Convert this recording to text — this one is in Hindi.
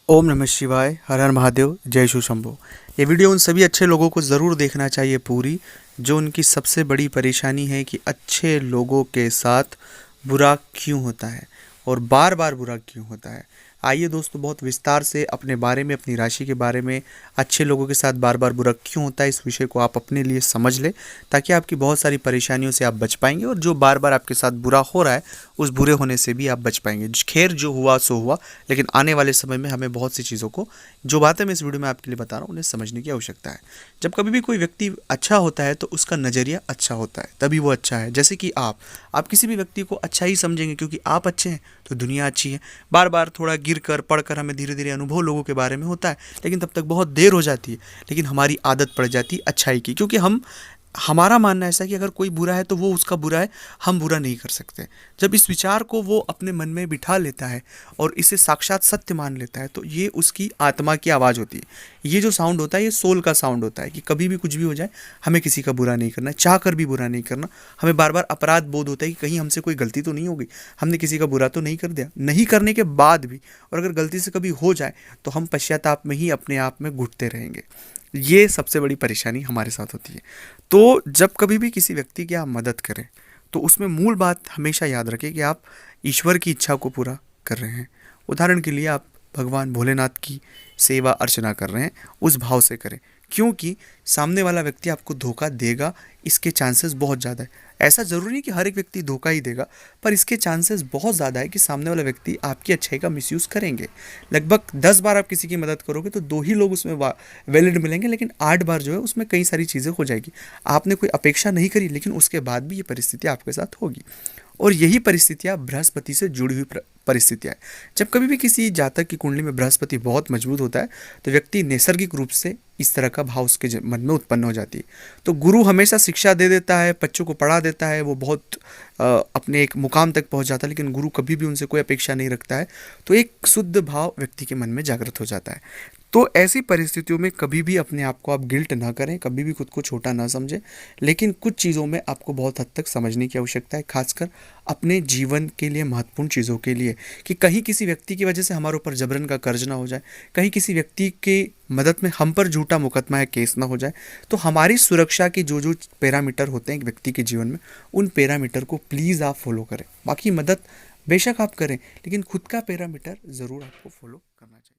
ओम नमः शिवाय, हर हर महादेव, जय शिव शंभो। ये वीडियो उन सभी अच्छे लोगों को ज़रूर देखना चाहिए पूरी, जो उनकी सबसे बड़ी परेशानी है कि अच्छे लोगों के साथ बुरा क्यों होता है और बार बार बुरा क्यों होता है। आइए दोस्तों, बहुत विस्तार से अपने बारे में, अपनी राशि के बारे में, अच्छे लोगों के साथ बार बार बुरा क्यों होता है, इस विषय को आप अपने लिए समझ लें, ताकि आपकी बहुत सारी परेशानियों से आप बच पाएंगे और जो बार बार आपके साथ बुरा हो रहा है उस बुरे होने से भी आप बच पाएंगे। खैर, जो हुआ सो हुआ, लेकिन आने वाले समय में हमें बहुत सी चीज़ों को, जो बातें मैं इस वीडियो में आपके लिए बता रहा हूँ, उन्हें समझने की आवश्यकता है। जब कभी भी कोई व्यक्ति अच्छा होता है तो उसका नज़रिया अच्छा होता है, तभी वो अच्छा है। जैसे कि आप किसी भी व्यक्ति को अच्छा ही समझेंगे क्योंकि आप अच्छे हैं तो दुनिया अच्छी है। बार बार थोड़ा गिर कर पढ़ कर हमें धीरे धीरे अनुभव लोगों के बारे में होता है, लेकिन तब तक बहुत देर हो जाती है। लेकिन हमारी आदत पड़ जाती है अच्छाई की, क्योंकि हमारा मानना ऐसा है कि अगर कोई बुरा है तो वो उसका बुरा है, हम बुरा नहीं कर सकते। जब इस विचार को वो अपने मन में बिठा लेता है और इसे साक्षात सत्य मान लेता है, तो ये उसकी आत्मा की आवाज़ होती है। ये जो साउंड होता है, ये सोल का साउंड होता है कि कभी भी कुछ भी हो जाए, हमें किसी का बुरा नहीं करना, चाह कर भी बुरा नहीं करना। हमें बार बार अपराध बोध होता है कि कहीं हमसे कोई गलती तो नहीं हो गई, हमने किसी का बुरा तो नहीं कर दिया। नहीं करने के बाद भी, और अगर गलती से कभी हो जाए, तो हम पश्चाताप में ही अपने आप में घुटते रहेंगे। ये सबसे बड़ी परेशानी हमारे साथ होती है। तो जब कभी भी किसी व्यक्ति की आप मदद करें, तो उसमें मूल बात हमेशा याद रखें कि आप ईश्वर की इच्छा को पूरा कर रहे हैं। उदाहरण के लिए, आप भगवान भोलेनाथ की सेवा अर्चना कर रहे हैं, उस भाव से करें, क्योंकि सामने वाला व्यक्ति आपको धोखा देगा, इसके चांसेस बहुत ज़्यादा है। ऐसा ज़रूरी नहीं कि हर एक व्यक्ति धोखा ही देगा, पर इसके चांसेस बहुत ज़्यादा है कि सामने वाला व्यक्ति आपकी अच्छाई का मिसयूज़ करेंगे। लगभग 10 बार आप किसी की मदद करोगे तो 2 ही लोग उसमें वैलिड मिलेंगे, लेकिन 8 बार जो है उसमें कई सारी चीज़ें हो जाएगी। आपने कोई अपेक्षा नहीं करी, लेकिन उसके बाद भी ये परिस्थिति आपके साथ होगी। और यही परिस्थितियाँ बृहस्पति से जुड़ी हुई परिस्थितियाँ हैं। जब कभी भी किसी जातक की कुंडली में बृहस्पति बहुत मजबूत होता है, तो व्यक्ति नैसर्गिक रूप से इस तरह का भाव उसके मन में उत्पन्न हो जाती है। तो गुरु हमेशा शिक्षा दे देता है, बच्चों को पढ़ा देता है, वो बहुत अपने एक मुकाम तक पहुंच जाता है, लेकिन गुरु कभी भी उनसे कोई अपेक्षा नहीं रखता है। तो एक शुद्ध भाव व्यक्ति के मन में जागृत हो जाता है। तो ऐसी परिस्थितियों में कभी भी अपने आप को आप गिल्ट ना करें, कभी भी खुद को छोटा ना समझें, लेकिन कुछ चीज़ों में आपको बहुत हद तक समझने की आवश्यकता है, खासकर अपने जीवन के लिए महत्वपूर्ण चीज़ों के लिए, कि कहीं किसी व्यक्ति की वजह से हमारे ऊपर जबरन का कर्ज ना हो जाए, कहीं किसी व्यक्ति के मदद में हम पर झूठा मुकदमा या केस ना हो जाए। तो हमारी सुरक्षा के जो जो पैरामीटर होते हैं एक व्यक्ति के जीवन में, उन पैरामीटर को प्लीज़ आप फॉलो करें। बाकी मदद बेशक आप करें, लेकिन खुद का पैरामीटर ज़रूर आपको फॉलो करना चाहिए।